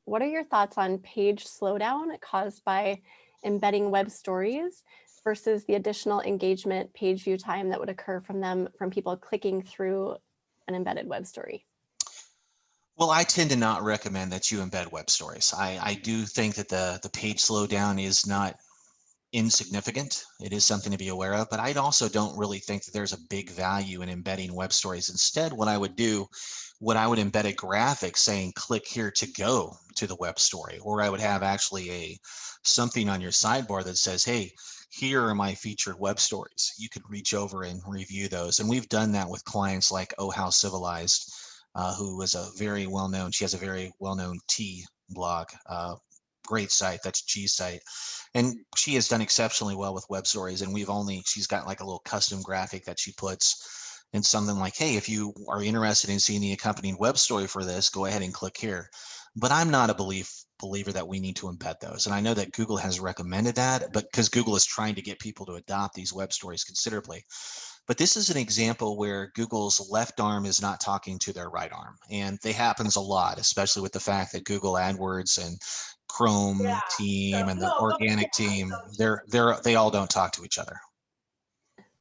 what are your thoughts on page slowdown caused by embedding web stories versus the additional engagement page view time that would occur from people clicking through an embedded web story? Well, I tend to not recommend that you embed web stories. I do think that the page slowdown is not insignificant. It is something to be aware of, but I also don't really think that there's a big value in embedding web stories. Instead, what I would embed a graphic saying click here to go to the web story, or I would have actually a something on your sidebar that says, hey, here are my featured web stories. You could reach over and review those. And we've done that with clients like Oh How Civilized, who is a very well-known, she has a very well-known tea blog, great site, that's G site. And she has done exceptionally well with web stories. And she's got like a little custom graphic that she puts and something like, hey, if you are interested in seeing the accompanying web story for this, go ahead and click here. But I'm not a believer that we need to embed those. And I know that Google has recommended that, but because Google is trying to get people to adopt these web stories considerably. But this is an example where Google's left arm is not talking to their right arm. And that happens a lot, especially with the fact that Google AdWords and Chrome team and the organic team, they all don't talk to each other.